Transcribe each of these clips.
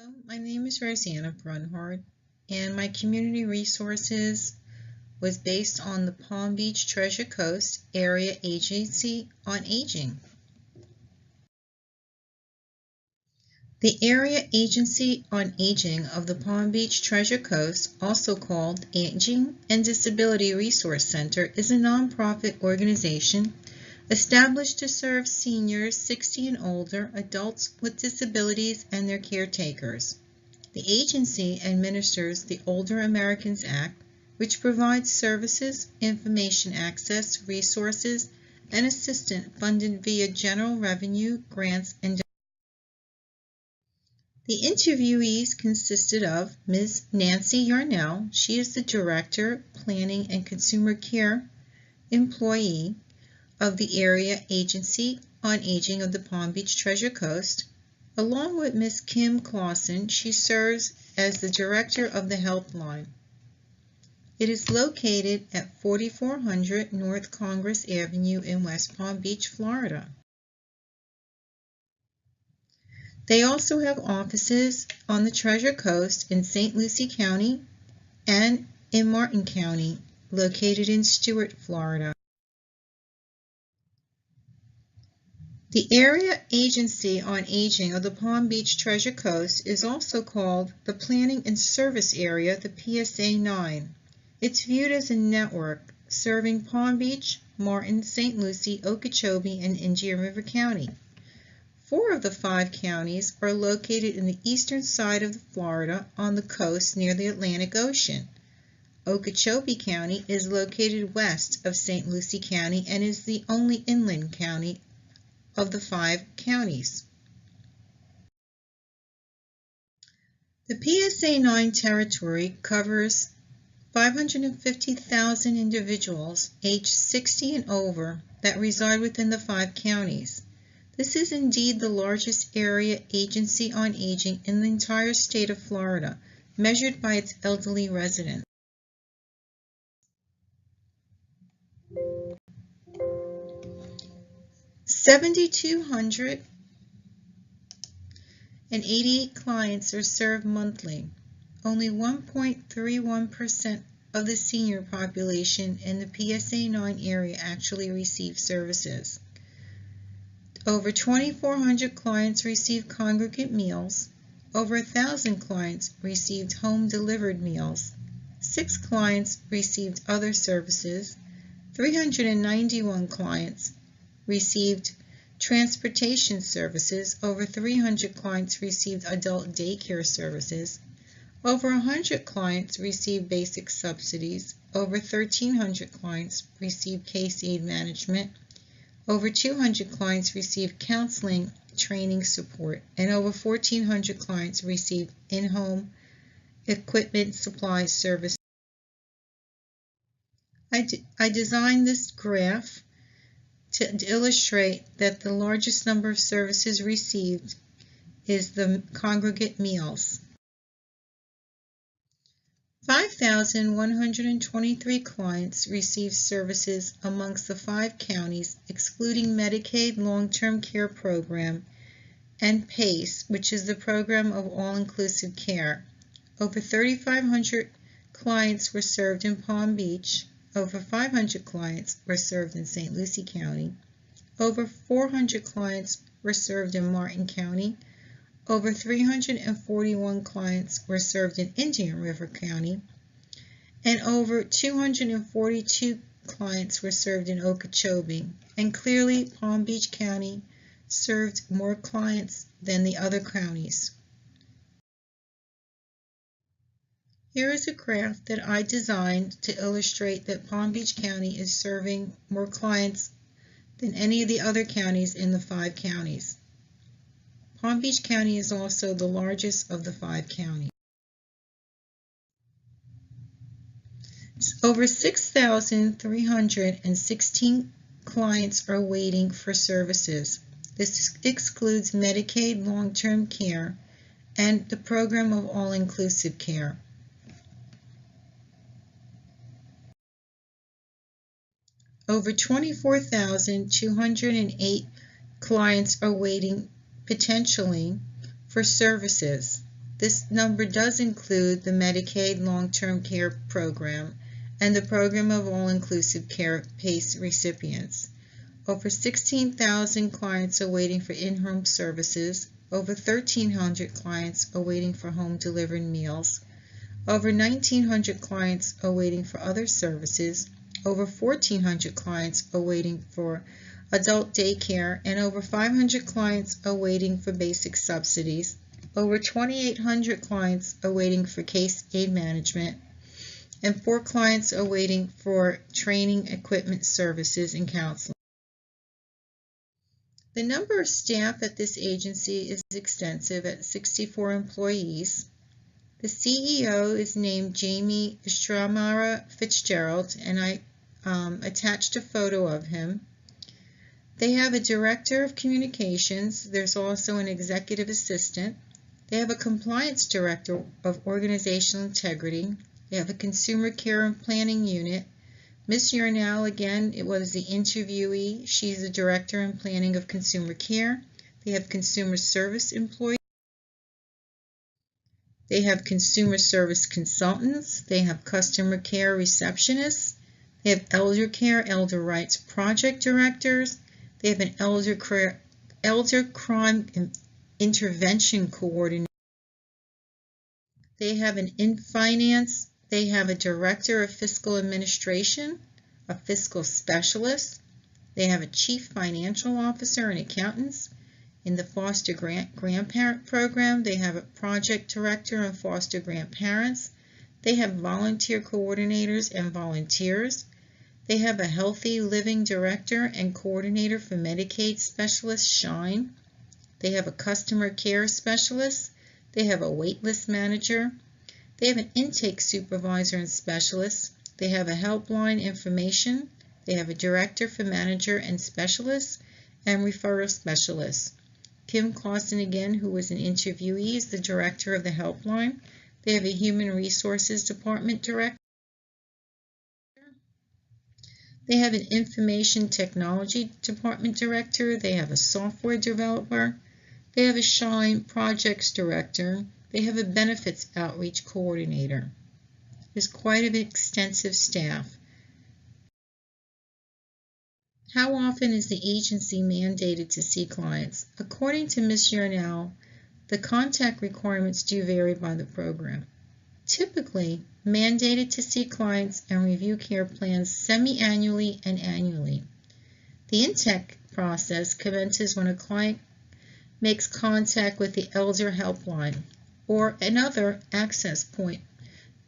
Hello, my name is Rosanna Brunhard, and my community resources was based on the Palm Beach Treasure Coast Area Agency on Aging. The Area Agency on Aging of the Palm Beach Treasure Coast, also called Aging and Disability Resource Center, is a nonprofit organization established to serve seniors 60 and older, adults with disabilities, and their caretakers. The agency administers the Older Americans Act, which provides services, information access, resources, and assistance funded via general revenue, grants, and donations. The interviewees consisted of Ms. Nancy Yarnell. She is the Director, Planning and Consumer Care employee of the Area Agency on Aging of the Palm Beach Treasure Coast. Along with Ms. Kim Clausen, she serves as the Director of the Helpline. It is located at 4400 North Congress Avenue in West Palm Beach, Florida. They also have offices on the Treasure Coast in St. Lucie County and in Martin County, located in Stuart, Florida. The Area Agency on Aging of the Palm Beach Treasure Coast is also called the Planning and Service Area, the PSA 9. It's viewed as a network serving Palm Beach, Martin, St. Lucie, Okeechobee, and Indian River County. 4 of the 5 counties are located in the eastern side of Florida on the coast near the Atlantic Ocean. Okeechobee County is located west of St. Lucie County and is the only inland county of the 5 counties. The PSA 9 territory covers 550,000 individuals aged 60 and over that reside within the 5 counties. This is indeed the largest area agency on aging in the entire state of Florida, measured by its elderly residents. $7,288 clients are served monthly. Only 1.31% of the senior population in the PSA 9 area actually receive services. Over 2,400 clients receive congregate meals. Over 1,000 clients received home-delivered meals. 6 clients received other services. 391 clients received transportation services. Over 300 clients received adult daycare services. Over 100 clients received basic subsidies. Over 1,300 clients received case aid management. Over 200 clients received counseling training support, and over 1,400 clients received in-home equipment supply service. I designed this graph to illustrate that the largest number of services received is the congregate meals. 5,123 clients received services amongst the 5 counties, excluding Medicaid Long-Term Care Program and PACE, which is the Program of All-Inclusive Care. Over 3,500 clients were served in Palm Beach. Over 500 clients were served in St. Lucie County. Over 400 clients were served in Martin County. Over 341 clients were served in Indian River County, and over 242 clients were served in Okeechobee. And clearly, Palm Beach County served more clients than the other counties. Here is a graph that I designed to illustrate that Palm Beach County is serving more clients than any of the other counties in the 5 counties. Palm Beach County is also the largest of the 5 counties. Over 6,316 clients are waiting for services. This excludes Medicaid long-term care and the Program of All-Inclusive Care. Over 24,208 clients are waiting potentially for services. This number does include the Medicaid long-term care program and the program of all-inclusive care PACE recipients. Over 16,000 clients are waiting for in-home services, over 1,300 clients are waiting for home-delivered meals, over 1,900 clients are waiting for other services, over 1,400 clients are waiting for adult daycare, and over 500 clients are waiting for basic subsidies. Over 2,800 clients are waiting for case aid management, and 4 clients are waiting for training, equipment, services, and counseling. The number of staff at this agency is extensive at 64 employees. The CEO is named Jamie Stramara Fitzgerald, and I attached a photo of him. They have a director of communications. There's also an executive assistant. They have a compliance director of organizational integrity. They have a consumer care and planning unit. Ms. Yarnell, again, it was the interviewee. She's the director in planning of consumer care. They have consumer service employees. They have consumer service consultants. They have customer care receptionists. They have elder care, elder rights project directors. They have an elder crime intervention coordinator. They have in finance. They have a director of fiscal administration, a fiscal specialist. They have a chief financial officer and accountants. In the foster grandparent program, they have a project director and foster grandparents. They have volunteer coordinators and volunteers. They have a healthy living director and coordinator for Medicaid specialist, Shine. They have a customer care specialist. They have a waitlist manager. They have an intake supervisor and specialist. They have a helpline information. They have a director for manager and specialist and referral specialist. Kim Clausen, again, who was an interviewee, is the director of the helpline. They have a human resources department director. They have an information technology department director. They have a software developer. They have a Shine projects director. They have a benefits outreach coordinator. There's quite an extensive staff. How often is the agency mandated to see clients? According to Ms. Yarnell, the contact requirements do vary by the program. Typically, mandated to see clients and review care plans semi-annually and annually. The intake process commences when a client makes contact with the elder helpline or another access point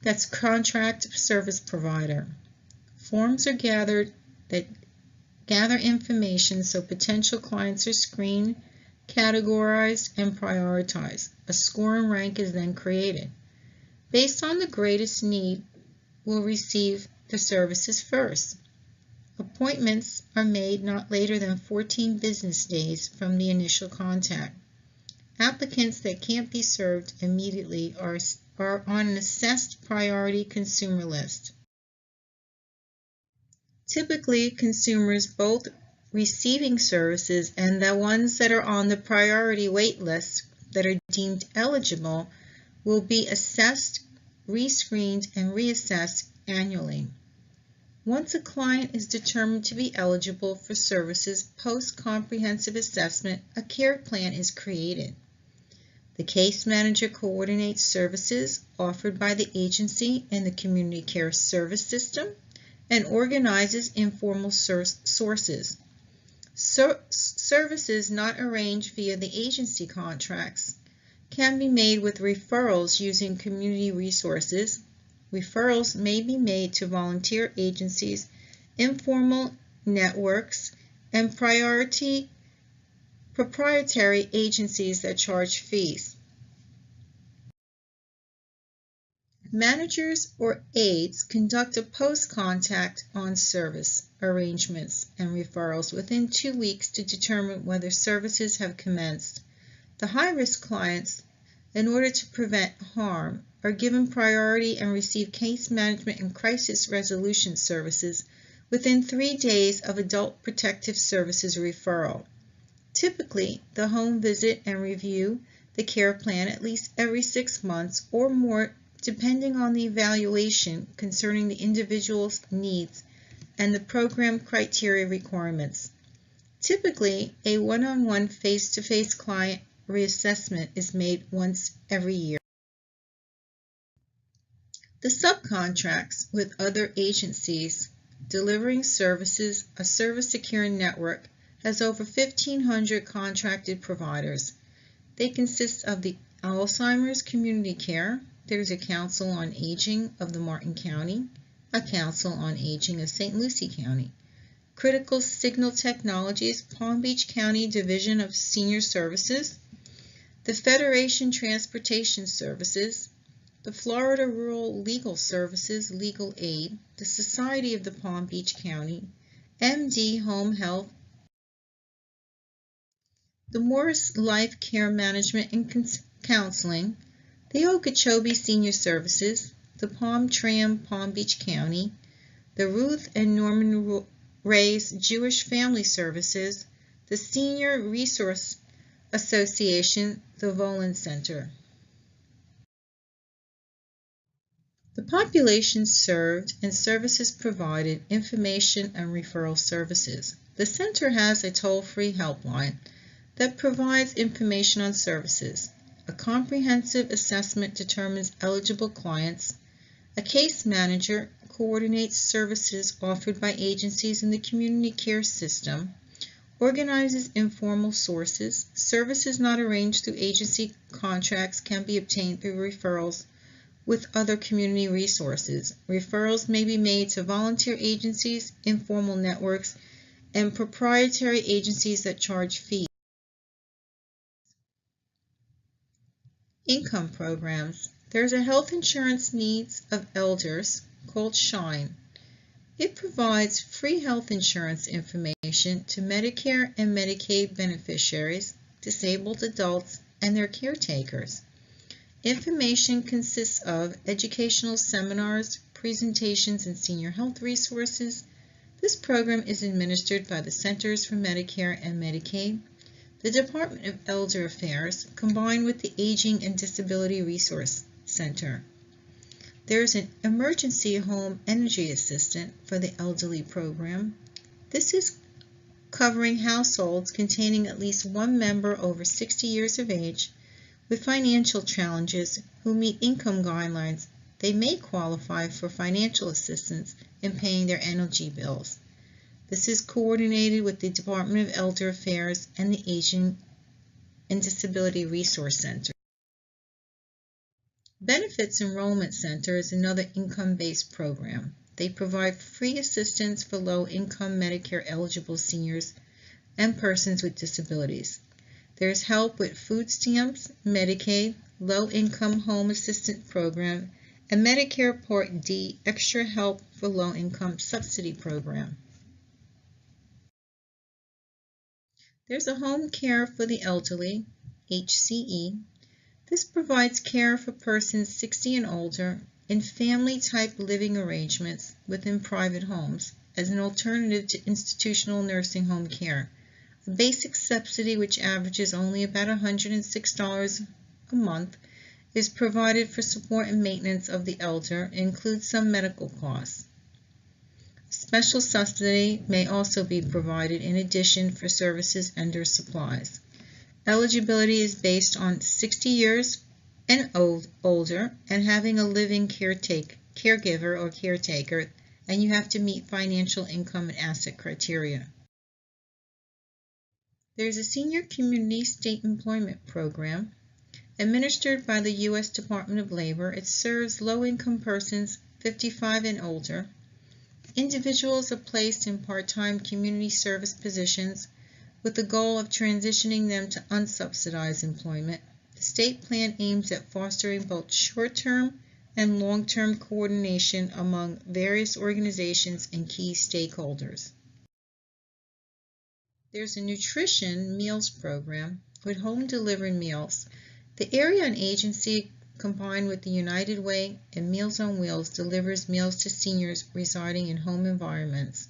that's contract service provider. Forms are gathered that gather information so potential clients are screened, categorized, and prioritized. A score and rank is then created. Based on the greatest need, will receive the services first. Appointments are made not later than 14 business days from the initial contact. Applicants that can't be served immediately are on an assessed priority consumer list. Typically, consumers both receiving services and the ones that are on the priority wait list that are deemed eligible will be assessed, rescreened, and reassessed annually. Once a client is determined to be eligible for services post-comprehensive assessment, a care plan is created. The case manager coordinates services offered by the agency in the community care service system and organizes informal sources. Services not arranged via the agency contracts can be made with referrals using community resources. Referrals may be made to volunteer agencies, informal networks, and proprietary agencies that charge fees. Managers or aides conduct a post-contact on service arrangements and referrals within 2 weeks to determine whether services have commenced. The high-risk clients, in order to prevent harm, are given priority and receive case management and crisis resolution services within 3 days of adult protective services referral. Typically, the home visit and review the care plan at least every 6 months or more, depending on the evaluation concerning the individual's needs and the program criteria requirements. Typically, a one-on-one face-to-face client reassessment is made once every year. The subcontracts with other agencies delivering services, a service secure network, has over 1,500 contracted providers. They consist of the Alzheimer's Community Care, there's a Council on Aging of the Martin County, a Council on Aging of St. Lucie County, Critical Signal Technologies, Palm Beach County Division of Senior Services, the Federation Transportation Services, the Florida Rural Legal Services Legal Aid, the Society of the Palm Beach County, MD Home Health, the Morris Life Care Management and Counseling, the Okeechobee Senior Services, the Palm Tram Palm Beach County, the Ruth and Norman Ray's Jewish Family Services, the Senior Resource Association, the Volin Center. The population served and services provided, information and referral services. The center has a toll-free helpline that provides information on services. A comprehensive assessment determines eligible clients. A case manager coordinates services offered by agencies in the community care system, organizes informal sources. Services not arranged through agency contracts can be obtained through referrals with other community resources. Referrals may be made to volunteer agencies, informal networks, and proprietary agencies that charge fees. Income programs. There's a health insurance needs of elders called SHINE. It provides free health insurance information to Medicare and Medicaid beneficiaries, disabled adults, and their caretakers. Information consists of educational seminars, presentations, and senior health resources. This program is administered by the Centers for Medicare and Medicaid, the Department of Elder Affairs, combined with the Aging and Disability Resource Center. There is an emergency home energy assistant for the elderly program. This is covering households containing at least one member over 60 years of age with financial challenges who meet income guidelines. They may qualify for financial assistance in paying their energy bills. This is coordinated with the Department of Elder Affairs and the Aging and Disability Resource Center. Benefits Enrollment Center is another income-based program. They provide free assistance for low-income Medicare-eligible seniors and persons with disabilities. There's help with food stamps, Medicaid, low-income home assistance program, and Medicare Part D extra help for low-income subsidy program. There's a home care for the elderly, HCE. This provides care for persons 60 and older in family-type living arrangements within private homes as an alternative to institutional nursing home care. A basic subsidy, which averages only about $106 a month, is provided for support and maintenance of the elder and includes some medical costs. Special subsidy may also be provided in addition for services under supplies. Eligibility is based on 60 years and older and having a living caregiver or caretaker, and you have to meet financial income and asset criteria. There's a Senior Community State Employment Program administered by the U.S. Department of Labor. It serves low-income persons 55 and older. Individuals are placed in part-time community service positions with the goal of transitioning them to unsubsidized employment. The state plan aims at fostering both short-term and long-term coordination among various organizations and key stakeholders. There's a nutrition meals program with home delivered meals. The area and agency combined with the United Way and Meals on Wheels delivers meals to seniors residing in home environments.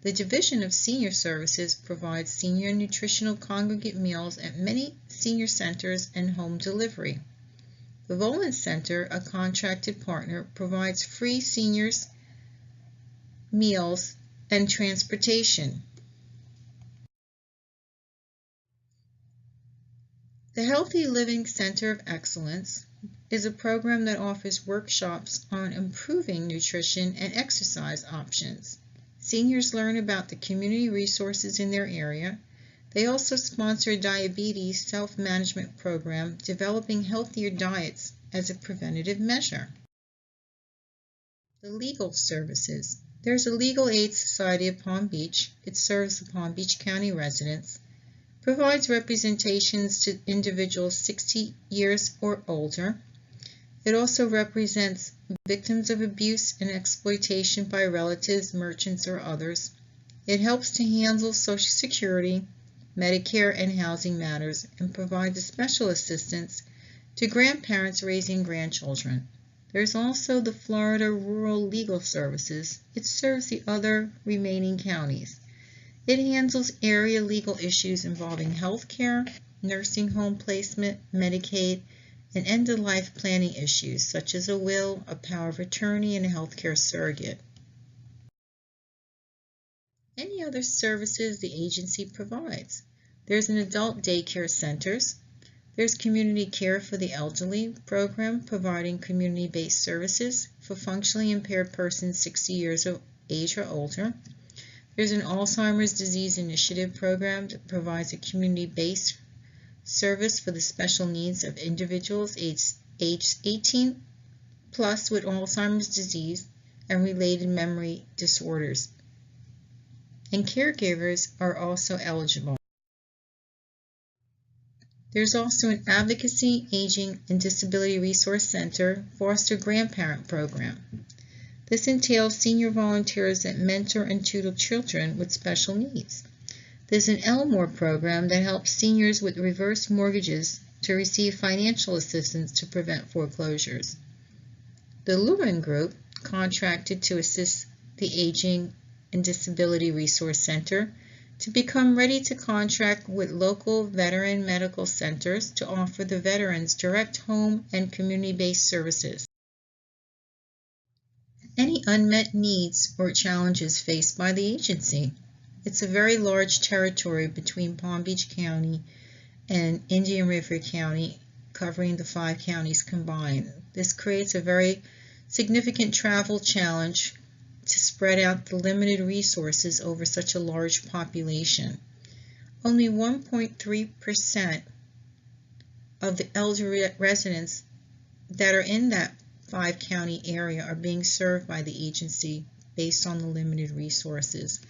The Division of Senior Services provides senior nutritional congregate meals at many senior centers and home delivery. The Volent Center, a contracted partner, provides free seniors meals and transportation. The Healthy Living Center of Excellence is a program that offers workshops on improving nutrition and exercise options. Seniors learn about the community resources in their area. They also sponsor a diabetes self-management program developing healthier diets as a preventative measure. The Legal Services. There's a Legal Aid Society of Palm Beach. It serves the Palm Beach County residents, provides representations to individuals 60 years or older. It also represents victims of abuse and exploitation by relatives, merchants, or others. It helps to handle Social Security, Medicare, and housing matters, and provides special assistance to grandparents raising grandchildren. There's also the Florida Rural Legal Services. It serves the other remaining counties. It handles area legal issues involving health care, nursing home placement, Medicaid, and end-of-life planning issues such as a will, a power of attorney, and a healthcare surrogate. Any other services the agency provides? There's an adult daycare centers. There's community care for the elderly program providing community-based services for functionally impaired persons 60 years of age or older. There's an Alzheimer's disease initiative program that provides a community-based service for the special needs of individuals aged 18 plus with Alzheimer's disease and related memory disorders. And caregivers are also eligible. There's also an Advocacy, Aging, and Disability Resource Center Foster Grandparent Program. This entails senior volunteers that mentor and tutor children with special needs. There's an Elmore program that helps seniors with reverse mortgages to receive financial assistance to prevent foreclosures. The Lumen Group, contracted to assist the Aging and Disability Resource Center, to become ready to contract with local veteran medical centers to offer the veterans direct home and community-based services. Any unmet needs or challenges faced by the agency? It's a very large territory between Palm Beach County and Indian River County, covering the 5 counties combined. This creates a very significant travel challenge to spread out the limited resources over such a large population. Only 1.3% of the elder residents that are in that 5-county area are being served by the agency based on the limited resources.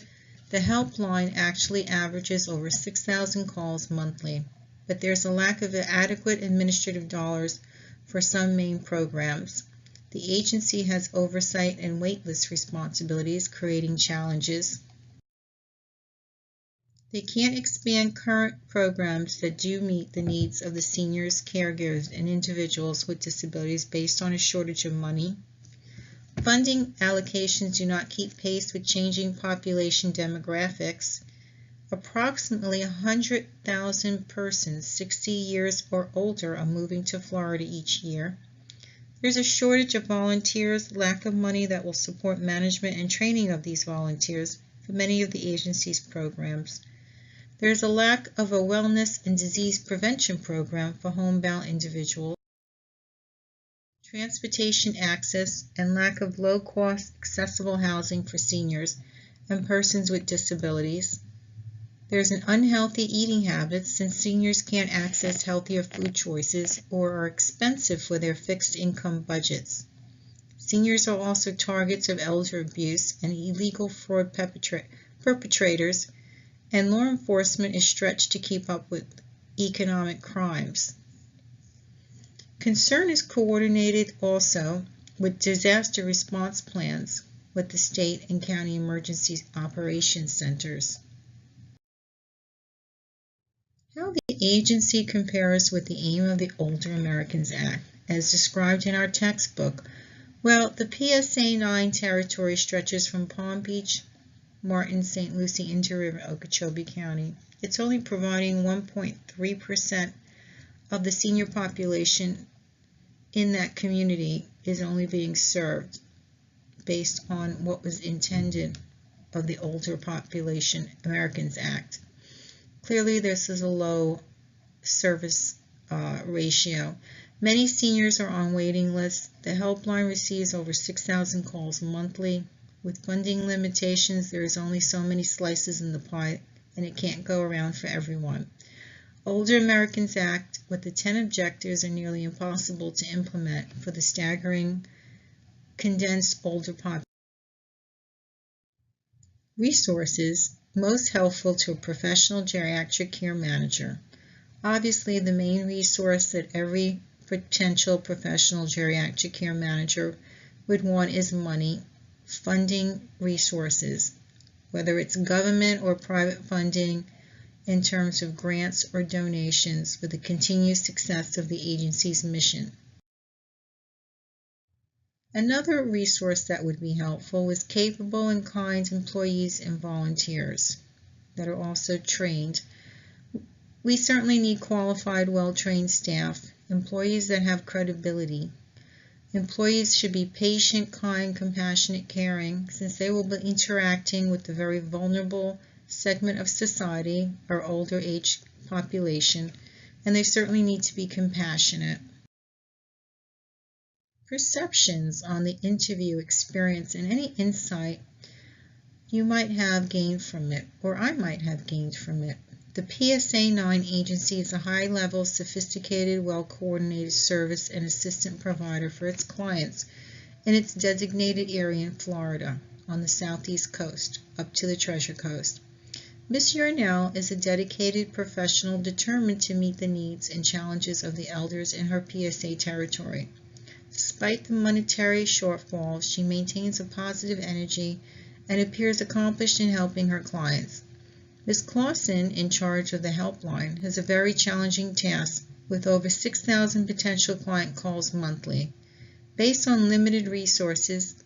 The helpline actually averages over 6,000 calls monthly, but there's a lack of adequate administrative dollars for some main programs. The agency has oversight and waitlist responsibilities, creating challenges. They can't expand current programs that do meet the needs of the seniors, caregivers, and individuals with disabilities based on a shortage of money. Funding allocations do not keep pace with changing population demographics. Approximately 100,000 persons 60 years or older are moving to Florida each year. There's a shortage of volunteers, lack of money that will support management and training of these volunteers for many of the agency's programs. There's a lack of a wellness and disease prevention program for homebound individuals. Transportation access and lack of low-cost, accessible housing for seniors and persons with disabilities. There's an unhealthy eating habit since seniors can't access healthier food choices or are expensive for their fixed income budgets. Seniors are also targets of elder abuse and illegal fraud perpetrators, and law enforcement is stretched to keep up with economic crimes. Concern is coordinated also with disaster response plans with the state and county emergency operations centers. How the agency compares with the aim of the Older Americans Act, as described in our textbook. Well, the PSA 9 territory stretches from Palm Beach, Martin, St. Lucie, Indian River, Okeechobee County. It's only providing 1.3% of the senior population in that community is only being served based on what was intended of the Older Population Americans Act. Clearly, this is a low service ratio. Many seniors are on waiting lists. The helpline receives over 6,000 calls monthly. With funding limitations, there is only so many slices in the pie, and it can't go around for everyone. Older Americans Act, with the 10 objectives, are nearly impossible to implement for the staggering, condensed older population. Resources most helpful to a professional geriatric care manager. Obviously, the main resource that every potential professional geriatric care manager would want is money, funding resources, whether it's government or private funding in terms of grants or donations for the continued success of the agency's mission. Another resource that would be helpful is capable and kind employees and volunteers that are also trained. We certainly need qualified, well-trained staff, employees that have credibility. Employees should be patient, kind, compassionate, caring, since they will be interacting with the very vulnerable segment of society, our older age population, and they certainly need to be compassionate. Perceptions on the interview experience and any insight you might have gained from it, or I might have gained from it. The PSA 9 agency is a high-level, sophisticated, well-coordinated service and assistance provider for its clients in its designated area in Florida on the southeast coast up to the Treasure Coast. Ms. Yarnell is a dedicated professional determined to meet the needs and challenges of the elders in her PSA territory. Despite the monetary shortfalls, she maintains a positive energy and appears accomplished in helping her clients. Ms. Clausen, in charge of the helpline, has a very challenging task with over 6,000 potential client calls monthly. Based on limited resources,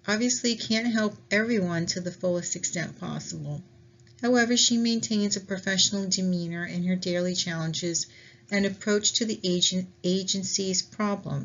obviously can't help everyone to the fullest extent possible. However, she maintains a professional demeanor in her daily challenges and approach to the agency's problem.